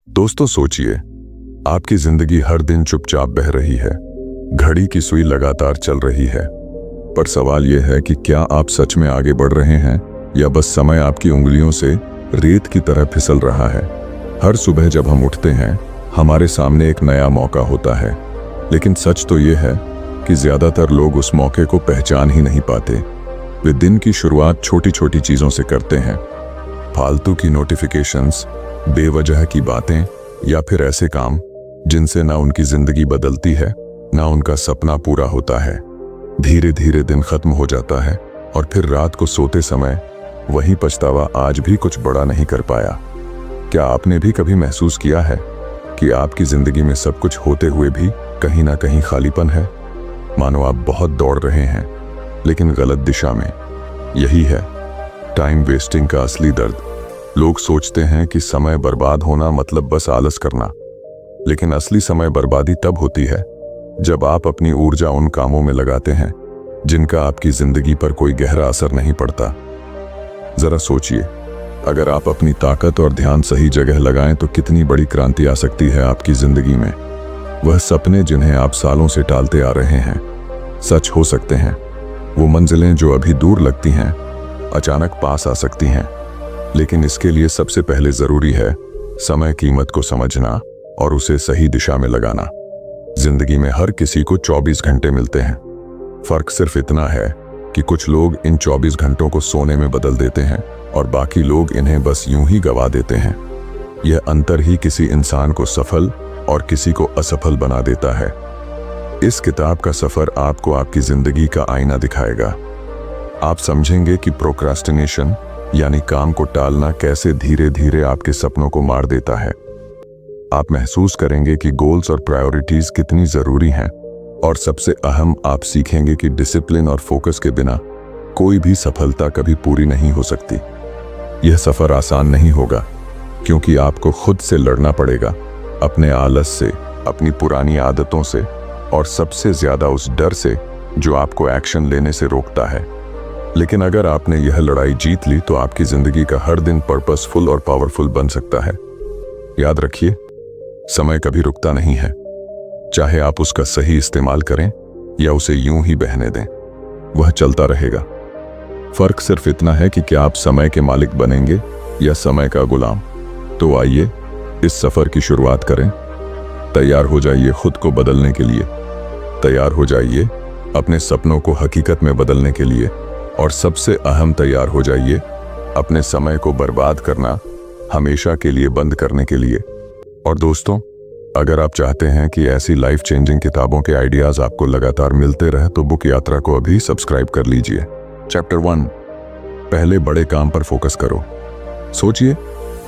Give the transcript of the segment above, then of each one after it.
दोस्तों सोचिए, आपकी जिंदगी हर दिन चुपचाप बह रही है, घड़ी की सुई लगातार चल रही है, पर सवाल यह है कि क्या आप सच में आगे बढ़ रहे हैं या बस समय आपकी उंगलियों से रेत की तरह फिसल रहा है। हर सुबह जब हम उठते हैं हमारे सामने एक नया मौका होता है, लेकिन सच तो ये है कि ज्यादातर लोग उस मौके को पहचान ही नहीं पाते। वे दिन की शुरुआत छोटी छोटी चीजों से करते हैं, फालतू की नोटिफिकेशंस, बेवजह की बातें या फिर ऐसे काम जिनसे ना उनकी जिंदगी बदलती है ना उनका सपना पूरा होता है। धीरे धीरे दिन खत्म हो जाता है और फिर रात को सोते समय वही पछतावा, आज भी कुछ बड़ा नहीं कर पाया। क्या आपने भी कभी महसूस किया है कि आपकी जिंदगी में सब कुछ होते हुए भी कहीं ना कहीं खालीपन है? मानो आप बहुत दौड़ रहे हैं लेकिन गलत दिशा में। यही है टाइम वेस्टिंग का असली दर्द। लोग सोचते हैं कि समय बर्बाद होना मतलब बस आलस करना, लेकिन असली समय बर्बादी तब होती है जब आप अपनी ऊर्जा उन कामों में लगाते हैं जिनका आपकी जिंदगी पर कोई गहरा असर नहीं पड़ता। जरा सोचिए, अगर आप अपनी ताकत और ध्यान सही जगह लगाएं तो कितनी बड़ी क्रांति आ सकती है आपकी जिंदगी में। वह सपने जिन्हें आप सालों से टालते आ रहे हैं सच हो सकते हैं। वो मंजिलें जो अभी दूर लगती हैं अचानक पास आ सकती हैं। लेकिन इसके लिए सबसे पहले जरूरी है समय कीमत को समझना और उसे सही दिशा में लगाना। जिंदगी में हर किसी को 24 घंटे मिलते हैं। फर्क सिर्फ इतना है कि कुछ लोग इन 24 घंटों को सोने में बदल देते हैं और बाकी लोग इन्हें बस यूं ही गवा देते हैं। यह अंतर ही किसी इंसान को सफल और किसी को असफल बना देता है। इस किताब का सफर आपको आपकी जिंदगी का आईना दिखाएगा। आप समझेंगे कि प्रोक्रास्टिनेशन यानी काम को टालना कैसे धीरे धीरे आपके सपनों को मार देता है। आप महसूस करेंगे कि गोल्स और प्रायोरिटीज कितनी जरूरी हैं, और सबसे अहम आप सीखेंगे कि डिसिप्लिन और फोकस के बिना कोई भी सफलता कभी पूरी नहीं हो सकती। यह सफर आसान नहीं होगा क्योंकि आपको खुद से लड़ना पड़ेगा, अपने आलस से, अपनी पुरानी आदतों से और सबसे ज्यादा उस डर से जो आपको एक्शन लेने से रोकता है। लेकिन अगर आपने यह लड़ाई जीत ली तो आपकी जिंदगी का हर दिन पर्पसफुल और पावरफुल बन सकता है। याद रखिए, समय कभी रुकता नहीं है, चाहे आप उसका सही इस्तेमाल करें या उसे यूं ही बहने दें, वह चलता रहेगा। फर्क सिर्फ इतना है कि क्या आप समय के मालिक बनेंगे या समय का गुलाम। तो आइए इस सफर की शुरुआत करें। तैयार हो जाइए खुद को बदलने के लिए, तैयार हो जाइए अपने सपनों को हकीकत में बदलने के लिए, और सबसे अहम तैयार हो जाइए अपने समय को बर्बाद करना हमेशा के लिए बंद करने के लिए। और दोस्तों, अगर आप चाहते हैं कि ऐसी लाइफ चेंजिंग किताबों के आइडियाज आपको लगातार मिलते रहे तो बुक यात्रा को अभी सब्सक्राइब कर लीजिए। चैप्टर 1, पहले बड़े काम पर फोकस करो। सोचिए,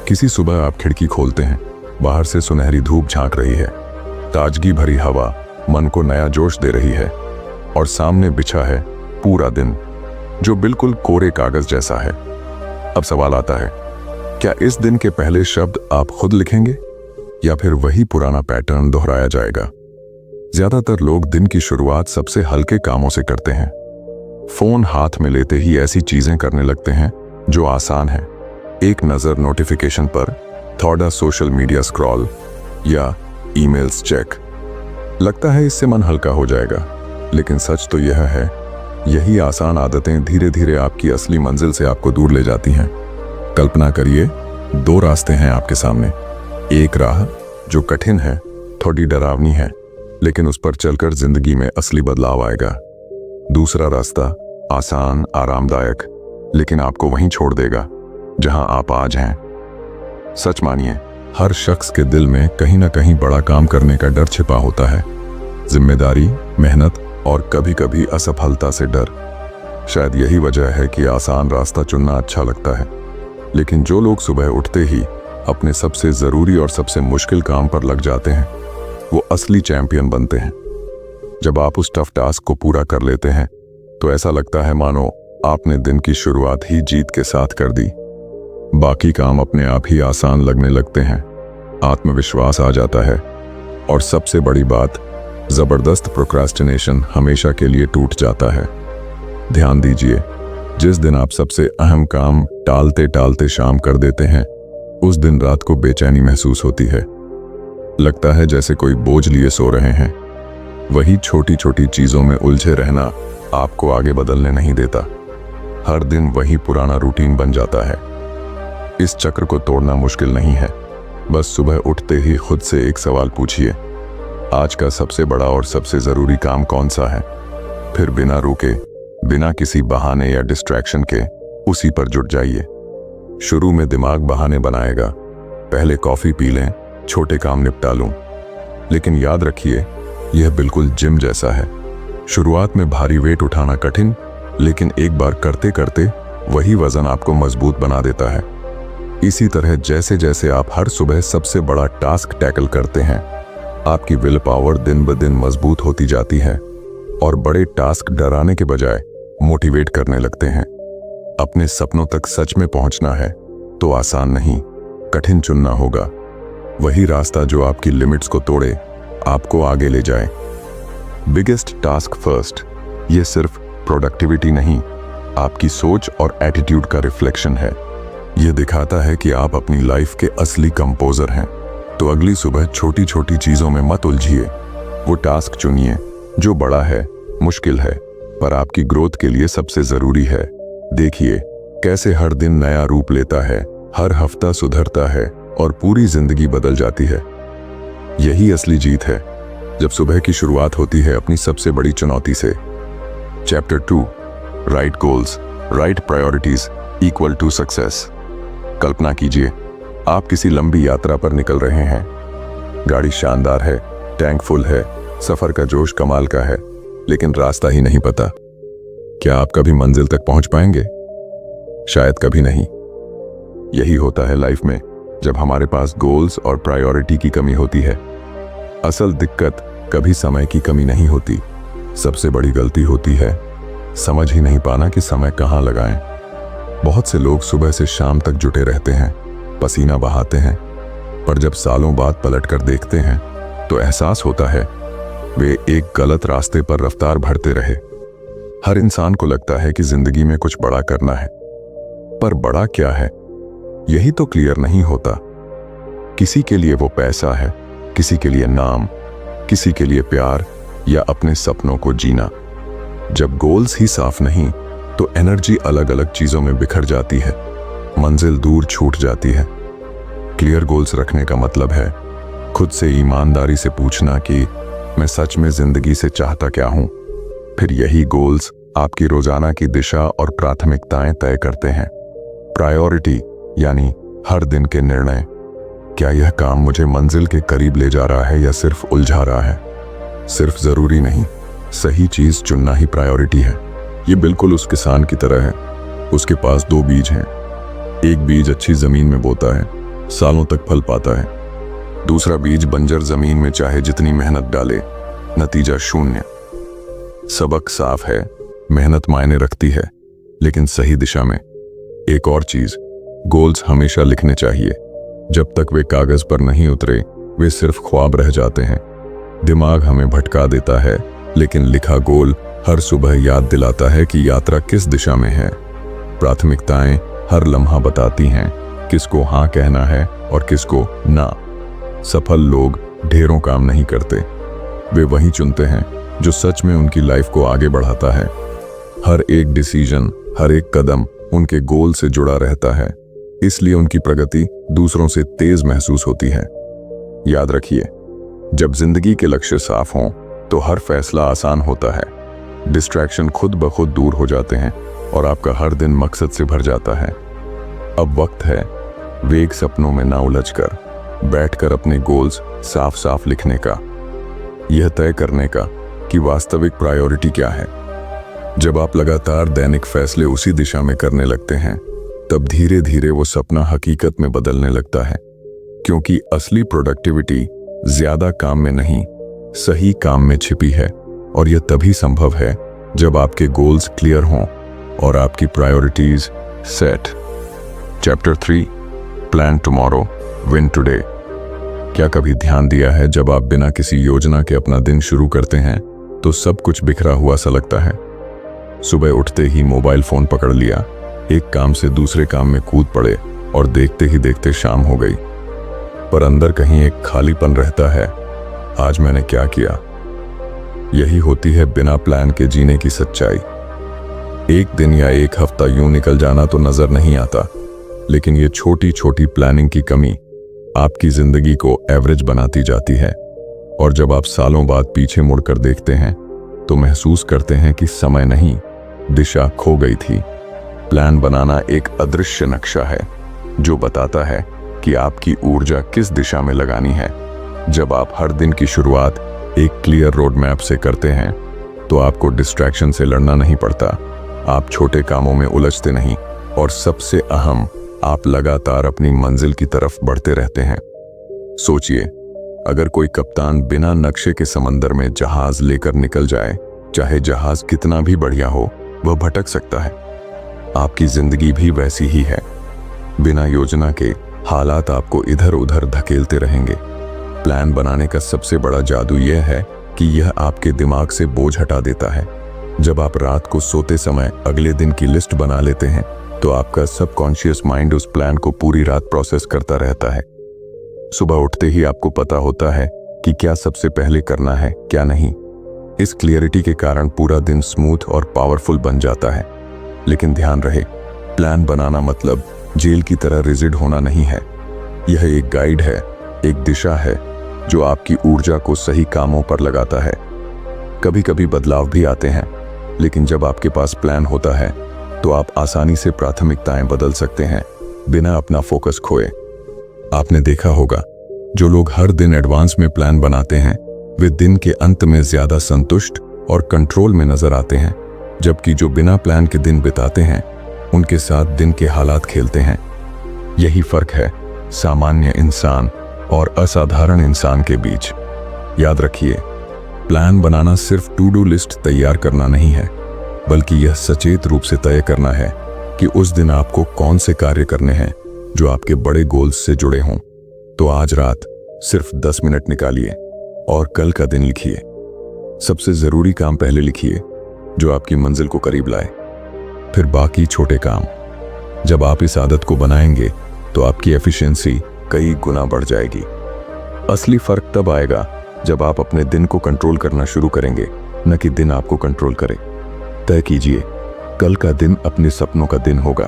किसी सुबह आप खिड़की खोलते हैं, बाहर से सुनहरी धूप झांक रही है, ताजगी भरी हवा मन को नया जोश दे रही है, और सामने बिछा है पूरा दिन जो बिल्कुल कोरे कागज जैसा है। अब सवाल आता है, क्या इस दिन के पहले शब्द आप खुद लिखेंगे या फिर वही पुराना पैटर्न दोहराया जाएगा? ज्यादातर लोग दिन की शुरुआत सबसे हल्के कामों से करते हैं। फोन हाथ में लेते ही ऐसी चीजें करने लगते हैं जो आसान है। एक नजर नोटिफिकेशन पर, थोड़ा सोशल मीडिया स्क्रॉल या ईमेल्स चेक। लगता है इससे मन हल्का हो जाएगा, लेकिन सच तो यह है यही आसान आदतें धीरे धीरे आपकी असली मंजिल से आपको दूर ले जाती हैं। कल्पना करिए, 2 रास्ते हैं आपके सामने। एक राह जो कठिन है, थोड़ी डरावनी है, लेकिन उस पर चलकर जिंदगी में असली बदलाव आएगा। दूसरा रास्ता आसान, आरामदायक, लेकिन आपको वहीं छोड़ देगा जहां आप आज हैं। सच मानिए, हर शख्स के दिल में कहीं ना कहीं बड़ा काम करने का डर छिपा होता है। जिम्मेदारी, मेहनत और कभी कभी असफलता से डर। शायद यही वजह है कि आसान रास्ता चुनना अच्छा लगता है, लेकिन जो लोग सुबह उठते ही अपने सबसे जरूरी और सबसे मुश्किल काम पर लग जाते हैं वो असली चैंपियन बनते हैं। जब आप उस टफ टास्क को पूरा कर लेते हैं तो ऐसा लगता है मानो आपने दिन की शुरुआत ही जीत के साथ कर दी। बाकी काम अपने आप ही आसान लगने लगते हैं, आत्मविश्वास आ जाता है, और सबसे बड़ी बात, जबरदस्त प्रोक्रास्टिनेशन हमेशा के लिए टूट जाता है। ध्यान दीजिए, जिस दिन आप सबसे अहम काम टालते टालते शाम कर देते हैं उस दिन रात को बेचैनी महसूस होती है। लगता है जैसे कोई बोझ लिए सो रहे हैं। वही छोटी छोटी चीजों में उलझे रहना आपको आगे बदलने नहीं देता। हर दिन वही पुराना रूटीन बन जाता है। इस चक्र को तोड़ना मुश्किल नहीं है। बस सुबह उठते ही खुद से एक सवाल पूछिए, आज का सबसे बड़ा और सबसे जरूरी काम कौन सा है? फिर बिना रुके, बिना किसी बहाने या डिस्ट्रैक्शन के उसी पर जुट जाइए। शुरू में दिमाग बहाने बनाएगा, पहले कॉफी पी लें, छोटे काम निपटा लूं। लेकिन याद रखिए, यह बिल्कुल जिम जैसा है। शुरुआत में भारी वेट उठाना कठिन, लेकिन एक बार करते करते वही वजन आपको मजबूत बना देता है। इसी तरह जैसे जैसे आप हर सुबह सबसे बड़ा टास्क टैकल करते हैं, आपकी विल पावर दिन ब दिन मजबूत होती जाती है और बड़े टास्क डराने के बजाय मोटिवेट करने लगते हैं। अपने सपनों तक सच में पहुंचना है तो आसान नहीं, कठिन चुनना होगा। वही रास्ता जो आपकी लिमिट्स को तोड़े, आपको आगे ले जाए। बिगेस्ट टास्क फर्स्ट, ये सिर्फ प्रोडक्टिविटी नहीं, आपकी सोच और एटीट्यूड का रिफ्लेक्शन है। यह दिखाता है कि आप अपनी लाइफ के असली कंपोजर हैं। तो अगली सुबह छोटी छोटी चीजों में मत उलझिए। वो टास्क चुनिए जो बड़ा है, मुश्किल है, पर आपकी ग्रोथ के लिए सबसे जरूरी है। देखिए कैसे हर दिन नया रूप लेता है, हर हफ्ता सुधरता है और पूरी जिंदगी बदल जाती है। यही असली जीत है, जब सुबह की शुरुआत होती है अपनी सबसे बड़ी चुनौती से। Chapter 2, right goals, right priorities equal to success. कल्पना कीजिए, आप किसी लंबी यात्रा पर निकल रहे हैं। गाड़ी शानदार है, टैंक फुल है, सफर का जोश कमाल का है, लेकिन रास्ता ही नहीं पता। क्या आप कभी मंजिल तक पहुंच पाएंगे? शायद कभी नहीं। यही होता है लाइफ में, जब हमारे पास गोल्स और प्रायोरिटी की कमी होती है। असल दिक्कत कभी समय की कमी नहीं होती, सबसे बड़ी गलती होती है समझ ही नहीं पाना कि समय कहाँ लगाएं। बहुत से लोग सुबह से शाम तक जुटे रहते हैं, पसीना बहाते हैं, पर जब सालों बाद पलट कर देखते हैं तो एहसास होता है वे एक गलत रास्ते पर रफ्तार भरते रहे। हर इंसान को लगता है कि जिंदगी में कुछ बड़ा करना है, पर बड़ा क्या है यही तो क्लियर नहीं होता। किसी के लिए वो पैसा है, किसी के लिए नाम, किसी के लिए प्यार या अपने सपनों को जीना। जब गोल्स ही साफ नहीं तो एनर्जी अलग अलग चीजों में बिखर जाती है, मंजिल दूर छूट जाती है। क्लियर गोल्स रखने का मतलब है खुद से ईमानदारी से पूछना कि मैं सच में जिंदगी से चाहता क्या हूं। फिर यही गोल्स आपकी रोजाना की दिशा और प्राथमिकताएं तय करते हैं। प्रायोरिटी यानी हर दिन के निर्णय, क्या यह काम मुझे मंजिल के करीब ले जा रहा है या सिर्फ उलझा रहा है? सिर्फ जरूरी नहीं, सही चीज चुनना ही प्रायोरिटी है। ये बिल्कुल उस किसान की तरह है, उसके पास 2 बीज हैं। एक बीज अच्छी जमीन में बोता है, सालों तक फल पाता है। दूसरा बीज बंजर जमीन में चाहे जितनी मेहनत डाले, नतीजा शून्य। सबक साफ है, मेहनत मायने रखती है, लेकिन सही दिशा में। एक और चीज, गोल्स हमेशा लिखने चाहिए। जब तक वे कागज पर नहीं उतरे, वे सिर्फ ख्वाब रह जाते हैं। दिमाग हमें भटका देता है, लेकिन लिखा गोल हर सुबह याद दिलाता है कि यात्रा किस दिशा में है। प्राथमिकताएं हर लम्हा बताती हैं किसको हाँ कहना है और किसको ना। सफल लोग ढेरों काम नहीं करते, वे वही चुनते हैं जो सच में उनकी लाइफ को आगे बढ़ाता है। हर एक डिसीजन, हर एक कदम उनके गोल से जुड़ा रहता है, इसलिए उनकी प्रगति दूसरों से तेज महसूस होती है। याद रखिए, जब जिंदगी के लक्ष्य साफ हों तो हर फैसला आसान होता है। डिस्ट्रैक्शन खुद ब खुद दूर हो जाते हैं और आपका हर दिन मकसद से भर जाता है। अब वक्त है वेग सपनों में ना उलझकर बैठकर अपने गोल्स साफ साफ लिखने का, यह तय करने का कि वास्तविक प्रायोरिटी क्या है। जब आप लगातार दैनिक फैसले उसी दिशा में करने लगते हैं, तब धीरे धीरे वो सपना हकीकत में बदलने लगता है। क्योंकि असली प्रोडक्टिविटी ज्यादा काम में नहीं, सही काम में छिपी है, और यह तभी संभव है जब आपके गोल्स क्लियर हों और आपकी priorities set. Chapter 3, plan tomorrow, win today. क्या कभी ध्यान दिया है, जब आप बिना किसी योजना के अपना दिन शुरू करते हैं तो सब कुछ बिखरा हुआ सा लगता है। सुबह उठते ही मोबाइल फोन पकड़ लिया, एक काम से दूसरे काम में कूद पड़े और देखते ही देखते शाम हो गई। पर अंदर कहीं एक खालीपन रहता है। आज मैंने क्या किया? यही होती है बिना प्लान के जीने की सच्चाई। एक दिन या एक हफ्ता यूं निकल जाना तो नजर नहीं आता, लेकिन ये छोटी छोटी प्लानिंग की कमी आपकी जिंदगी को एवरेज बनाती जाती है। और जब आप सालों बाद पीछे मुड़कर देखते हैं तो महसूस करते हैं कि समय नहीं, दिशा खो गई थी। प्लान बनाना एक अदृश्य नक्शा है जो बताता है कि आपकी ऊर्जा किस दिशा में लगानी है। जब आप हर दिन की शुरुआत एक क्लियर रोड मैप से करते हैं तो आपको डिस्ट्रैक्शन से लड़ना नहीं पड़ता, आप छोटे कामों में उलझते नहीं, और सबसे अहम, आप लगातार अपनी मंजिल की तरफ बढ़ते रहते हैं। सोचिए, अगर कोई कप्तान बिना नक्शे के समंदर में जहाज लेकर निकल जाए, चाहे जहाज कितना भी बढ़िया हो, वह भटक सकता है। आपकी जिंदगी भी वैसी ही है। बिना योजना के हालात आपको इधर उधर धकेलते रहेंगे। प्लान बनाने का सबसे बड़ा जादू यह है कि यह आपके दिमाग से बोझ हटा देता है। जब आप रात को सोते समय अगले दिन की लिस्ट बना लेते हैं तो आपका सबकॉन्शियस माइंड उस प्लान को पूरी रात प्रोसेस करता रहता है। सुबह उठते ही आपको पता होता है कि क्या सबसे पहले करना है, क्या नहीं। इस क्लियरिटी के कारण पूरा दिन स्मूथ और पावरफुल बन जाता है। लेकिन ध्यान रहे, प्लान बनाना मतलब जेल की तरह रिजिड होना नहीं है। यह एक गाइड है, एक दिशा है जो आपकी ऊर्जा को सही कामों पर लगाता है। कभी कभी बदलाव भी आते हैं, लेकिन जब आपके पास प्लान होता है तो आप आसानी से प्राथमिकताएं बदल सकते हैं बिना अपना फोकस खोए। आपने देखा होगा, जो लोग हर दिन एडवांस में प्लान बनाते हैं वे दिन के अंत में ज्यादा संतुष्ट और कंट्रोल में नजर आते हैं, जबकि जो बिना प्लान के दिन बिताते हैं उनके साथ दिन के हालात खेलते हैं। यही फर्क है सामान्य इंसान और असाधारण इंसान के बीच। याद रखिए, प्लान बनाना सिर्फ टू डू लिस्ट तैयार करना नहीं है, बल्कि यह सचेत रूप से तय करना है कि उस दिन आपको कौन से कार्य करने हैं जो आपके बड़े गोल्स से जुड़े हों। तो आज रात सिर्फ 10 मिनट निकालिए और कल का दिन लिखिए। सबसे जरूरी काम पहले लिखिए जो आपकी मंजिल को करीब लाए, फिर बाकी छोटे काम। जब आप इस आदत को बनाएंगे तो आपकी एफिशिएंसी कई गुना बढ़ जाएगी। असली फर्क तब आएगा जब आप अपने दिन को कंट्रोल करना शुरू करेंगे, न कि दिन आपको कंट्रोल करे। तय कीजिए, कल का दिन अपने सपनों का दिन होगा।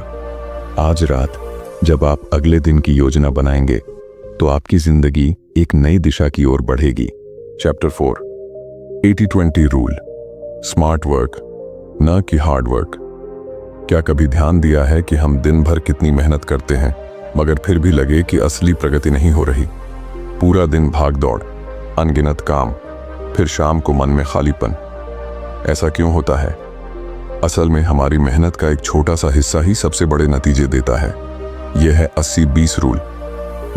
आज रात जब आप अगले दिन की योजना बनाएंगे तो आपकी जिंदगी एक नई दिशा की ओर बढ़ेगी। चैप्टर 4, 80-20 रूल, स्मार्ट वर्क न कि हार्ड वर्क। क्या कभी ध्यान दिया है कि हम दिन भर कितनी मेहनत करते हैं मगर फिर भी लगे कि असली प्रगति नहीं हो रही? पूरा दिन भाग दौड़, अनगिनत काम, फिर शाम को मन में खालीपन। ऐसा क्यों होता है? असल में हमारी मेहनत का एक छोटा सा हिस्सा ही सबसे बड़े नतीजे देता है। यह है 80-20 रूल,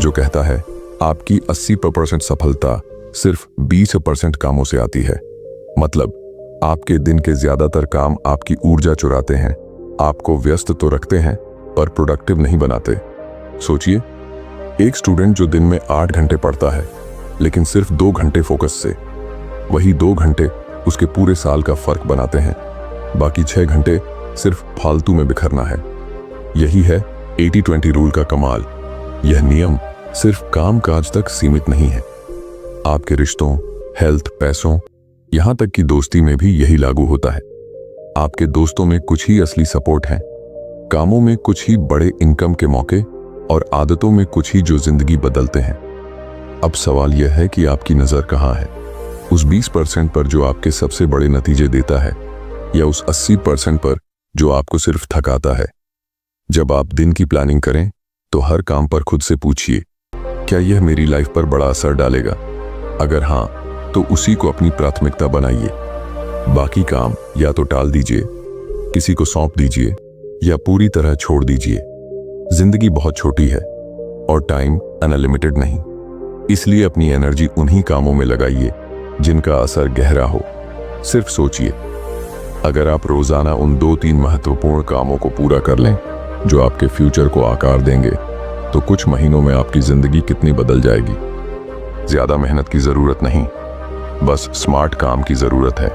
जो कहता है आपकी 80% सफलता सिर्फ 20% कामों से आती है। मतलब आपके दिन के ज्यादातर काम आपकी ऊर्जा चुराते हैं, आपको व्यस्त तो रखते हैं पर प्रोडक्टिव नहीं बनाते। सोचिए, एक स्टूडेंट जो दिन में 8 घंटे पढ़ता है लेकिन सिर्फ 2 घंटे फोकस से, वही 2 घंटे उसके पूरे साल का फर्क बनाते हैं। बाकी 6 घंटे सिर्फ फालतू में बिखरना है। यही है 80-20 रूल का कमाल। यह नियम सिर्फ काम काज तक सीमित नहीं है, आपके रिश्तों, हेल्थ, पैसों, यहां तक कि दोस्ती में भी यही लागू होता है। आपके दोस्तों में कुछ ही असली सपोर्ट है, कामों में कुछ ही बड़े इनकम के मौके, और आदतों में कुछ ही जो जिंदगी बदलते हैं। अब सवाल यह है कि आपकी नजर कहां है? उस 20% पर जो आपके सबसे बड़े नतीजे देता है, या उस 80% पर जो आपको सिर्फ थकाता है? जब आप दिन की प्लानिंग करें तो हर काम पर खुद से पूछिए, क्या यह मेरी लाइफ पर बड़ा असर डालेगा? अगर हां, तो उसी को अपनी प्राथमिकता बनाइए। बाकी काम या तो टाल दीजिए, किसी को सौंप दीजिए, या पूरी तरह छोड़ दीजिए। जिंदगी बहुत छोटी है और टाइम अनलिमिटेड नहीं, इसलिए अपनी एनर्जी उन्हीं कामों में लगाइए जिनका असर गहरा हो। सिर्फ सोचिए, अगर आप रोजाना उन 2-3 महत्वपूर्ण कामों को पूरा कर लें जो आपके फ्यूचर को आकार देंगे, तो कुछ महीनों में आपकी जिंदगी कितनी बदल जाएगी। ज्यादा मेहनत की जरूरत नहीं, बस स्मार्ट काम की जरूरत है।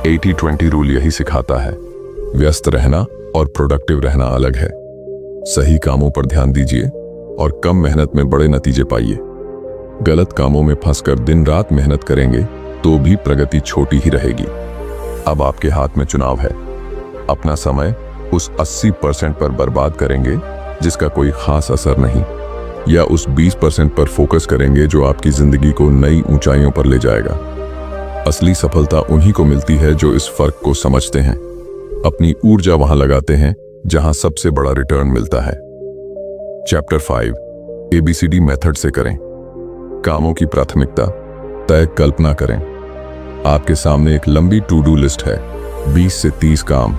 80-20 रूल यही सिखाता है, व्यस्त रहना और प्रोडक्टिव रहना अलग है। सही कामों पर ध्यान दीजिए और कम मेहनत में बड़े नतीजे पाइए। गलत कामों में फंसकर दिन रात मेहनत करेंगे तो भी प्रगति छोटी ही रहेगी। अब आपके हाथ में चुनाव है। अपना समय उस 80% पर बर्बाद करेंगे जिसका कोई खास असर नहीं, या उस 20% पर फोकस करेंगे जो आपकी जिंदगी को नई ऊंचाइयों पर ले जाएगा। असली सफलता उन्हीं को मिलती है जो इस फर्क को समझते हैं, अपनी ऊर्जा वहां लगाते हैं जहां सबसे बड़ा रिटर्न मिलता है। चैप्टर 5 ABCD मेथड से करें। कामों की प्राथमिकता तय कल्पना करें। आपके सामने एक लंबी टू डू लिस्ट है, 20 से 30 काम,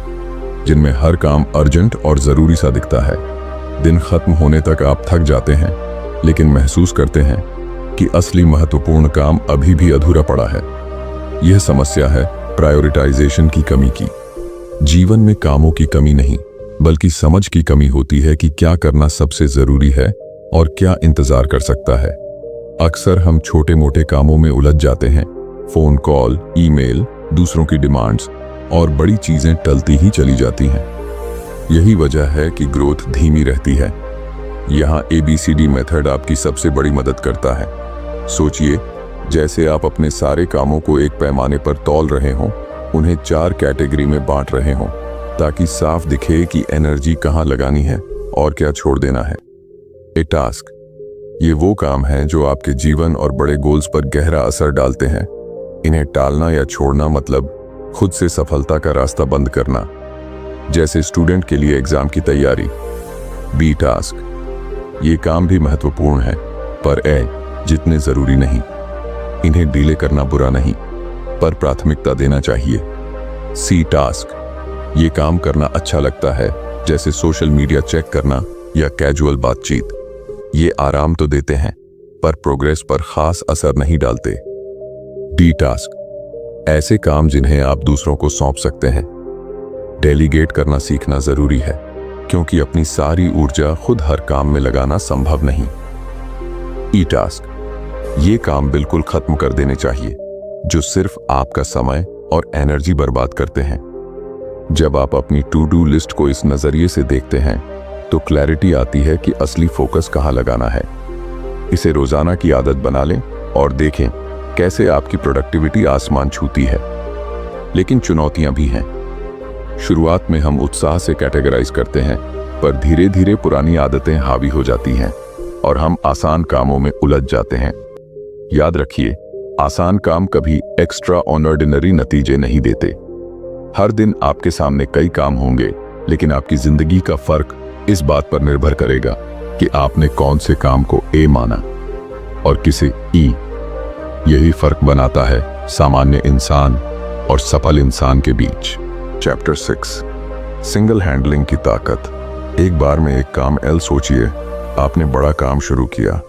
जिनमें हर काम अर्जेंट और जरूरी सा दिखता है। दिन खत्म होने तक आप थक जाते हैं, लेकिन महसूस करते हैं कि असली महत्वपूर्ण काम अभी भी अधूरा पड़ा है। यह समस्या है प्रायोरिटाइजेशन की कमी की। जीवन में कामों की कमी नहीं, बल्कि समझ की कमी होती है कि क्या करना सबसे जरूरी है और क्या इंतजार कर सकता है। अक्सर हम छोटे मोटे कामों में उलझ जाते हैं, फोन कॉल, ईमेल, दूसरों की डिमांड्स, और बड़ी चीजें टलती ही चली जाती हैं। यही वजह है कि ग्रोथ धीमी रहती है। यहाँ ABCD मेथड आपकी सबसे बड़ी मदद करता है। सोचिए, जैसे आप अपने सारे कामों को एक पैमाने पर तौल रहे हों, उन्हें 4 कैटेगरी में बांट रहे हों, ताकि साफ दिखे कि एनर्जी कहाँ लगानी है और क्या छोड़ देना है। ए टास्क, ये वो काम हैं जो आपके जीवन और बड़े गोल्स पर गहरा असर डालते हैं। इन्हें टालना या छोड़ना मतलब खुद से सफलता का रास्ता बंद करना। जैसे स्टूडेंट के लिए एग्जाम की तैयारी। बी टास्क, ये काम भी महत्वपूर्ण है, पर जितने जरूरी नहीं। इन्हें डीले करना बुरा नहीं, पर प्राथमिकता देना चाहिए। सी टास्क, ये काम करना अच्छा लगता है, जैसे सोशल मीडिया चेक करना या कैजुअल बातचीत। ये आराम तो देते हैं, पर प्रोग्रेस पर खास असर नहीं डालते। डी टास्क, ऐसे काम जिन्हें आप दूसरों को सौंप सकते हैं। डेलीगेट करना सीखना जरूरी है, क्योंकि अपनी सारी ऊर्जा खुद हर काम में लगाना संभव नहीं। ई टास्क, ये काम बिल्कुल खत्म कर देने चाहिए जो सिर्फ आपका समय और एनर्जी बर्बाद करते हैं। जब आप अपनी टू डू लिस्ट को इस नजरिए से देखते हैं तो क्लैरिटी आती है कि असली फोकस कहाँ लगाना है। इसे रोजाना की आदत बना लें और देखें कैसे आपकी प्रोडक्टिविटी आसमान छूती है। लेकिन चुनौतियां भी हैं। शुरुआत में हम उत्साह से कैटेगराइज करते हैं, पर धीरे धीरे पुरानी आदतें हावी हो जाती हैं और हम आसान कामों में उलझ जाते हैं। याद रखिए, आसान काम कभी एक्स्ट्रा ऑर्डिनरी नतीजे नहीं देते। हर दिन आपके सामने कई काम होंगे, लेकिन आपकी जिंदगी का फर्क इस बात पर निर्भर करेगा कि आपने कौन से काम को ए माना और किसे ई। यही फर्क बनाता है सामान्य इंसान और सफल इंसान के बीच। चैप्टर 6 सिंगल हैंडलिंग की ताकत। एक बार में एक काम एल सोचिए, आपने बड़ा काम शुरू किया।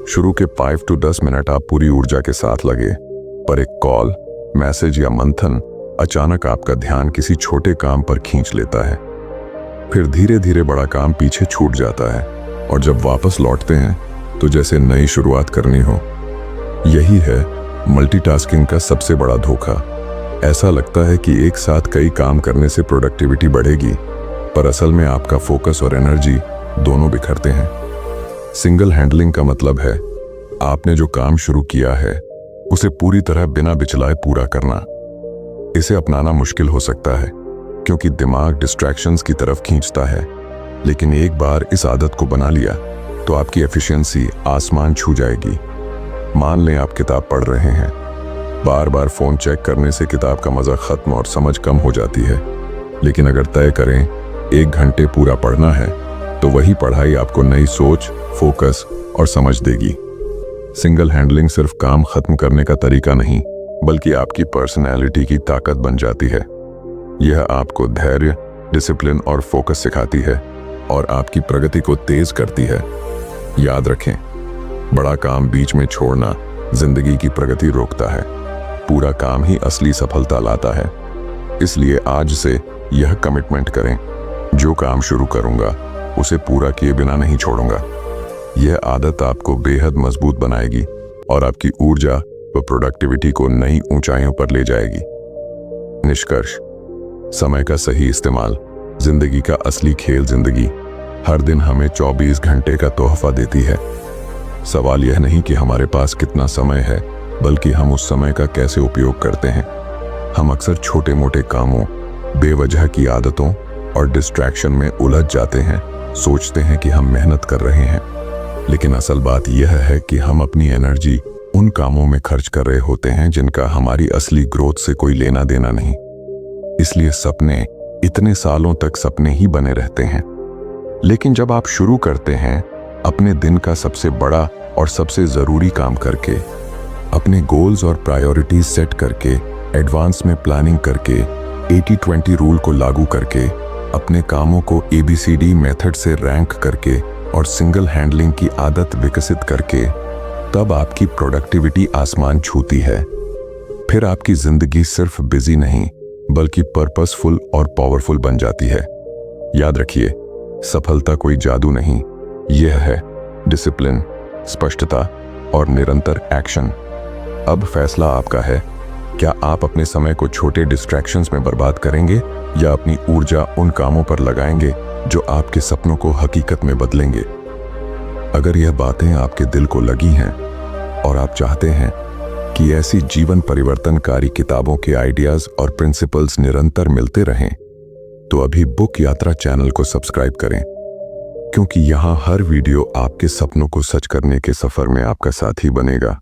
शुरू के 5 to 10 मिनट आप पूरी ऊर्जा के साथ लगे, पर एक कॉल, मैसेज या मंथन अचानक आपका ध्यान किसी छोटे काम पर खींच लेता है। फिर धीरे धीरे बड़ा काम पीछे छूट जाता है, और जब वापस लौटते हैं तो जैसे नई शुरुआत करनी हो। यही है मल्टीटास्किंग का सबसे बड़ा धोखा। ऐसा लगता है कि एक साथ कई काम करने से प्रोडक्टिविटी बढ़ेगी, पर असल में आपका फोकस और एनर्जी दोनों बिखरते हैं। सिंगल हैंडलिंग का मतलब है आपने जो काम शुरू किया है उसे पूरी तरह बिना बिचलाए पूरा करना। इसे अपनाना मुश्किल हो सकता है, क्योंकि दिमाग डिस्ट्रैक्शंस की तरफ खींचता है, लेकिन एक बार इस आदत को बना लिया तो आपकी एफिशिएंसी आसमान छू जाएगी। मान लें आप किताब पढ़ रहे हैं, बार बार फोन चेक करने से किताब का मजा खत्म और समझ कम हो जाती है। लेकिन अगर तय करें 1 घंटे पूरा पढ़ना है, तो वही पढ़ाई आपको नई सोच, फोकस और समझ देगी। सिंगल हैंडलिंग सिर्फ काम खत्म करने का तरीका नहीं, बल्कि आपकी पर्सनैलिटी की ताकत बन जाती है। यह आपको धैर्य, डिसिप्लिन और फोकस सिखाती है और आपकी प्रगति को तेज करती है। याद रखें, बड़ा काम बीच में छोड़ना जिंदगी की प्रगति रोकता है। पूरा काम ही असली सफलता लाता है। इसलिए आज से यह कमिटमेंट करें, जो काम शुरू करूंगा उसे पूरा किए बिना नहीं छोड़ूंगा। यह आदत आपको बेहद मजबूत बनाएगी और आपकी ऊर्जा व प्रोडक्टिविटी को नई ऊंचाइयों पर ले जाएगी। निष्कर्ष, समय का सही इस्तेमाल जिंदगी का असली खेल। जिंदगी हर दिन हमें 24 घंटे का तोहफा देती है। सवाल यह नहीं कि हमारे पास कितना समय है, बल्कि हम उस समय का कैसे उपयोग करते हैं। हम अक्सर छोटे मोटे कामों, बेवजह की आदतों और डिस्ट्रैक्शन में उलझ जाते हैं। सोचते हैं कि हम मेहनत कर रहे हैं, लेकिन असल बात यह है कि हम अपनी एनर्जी उन कामों में खर्च कर रहे होते हैं जिनका हमारी असली ग्रोथ से कोई लेना देना नहीं। इसलिए सपने इतने सालों तक सपने ही बने रहते हैं। लेकिन जब आप शुरू करते हैं अपने दिन का सबसे बड़ा और सबसे ज़रूरी काम करके, अपने गोल्स और प्रायोरिटीज सेट करके, एडवांस में प्लानिंग करके, 80-20 रूल को लागू करके, अपने कामों को ABCD मेथड से रैंक करके और सिंगल हैंडलिंग की आदत विकसित करके, तब आपकी प्रोडक्टिविटी आसमान छूती है। फिर आपकी जिंदगी सिर्फ बिजी नहीं, बल्कि पर्पसफुल और पावरफुल बन जाती है। याद रखिए, सफलता कोई जादू नहीं, यह है डिसिप्लिन, स्पष्टता और निरंतर एक्शन। अब फैसला आपका है। क्या आप अपने समय को छोटे डिस्ट्रैक्शंस में बर्बाद करेंगे या अपनी ऊर्जा उन कामों पर लगाएंगे जो आपके सपनों को हकीकत में बदलेंगे? अगर यह बातें आपके दिल को लगी हैं और आप चाहते हैं कि ऐसी जीवन परिवर्तनकारी किताबों के आइडियाज और प्रिंसिपल्स निरंतर मिलते रहें, तो अभी बुक यात्रा चैनल को सब्सक्राइब करें, क्योंकि यहाँ हर वीडियो आपके सपनों को सच करने के सफर में आपका साथी बनेगा।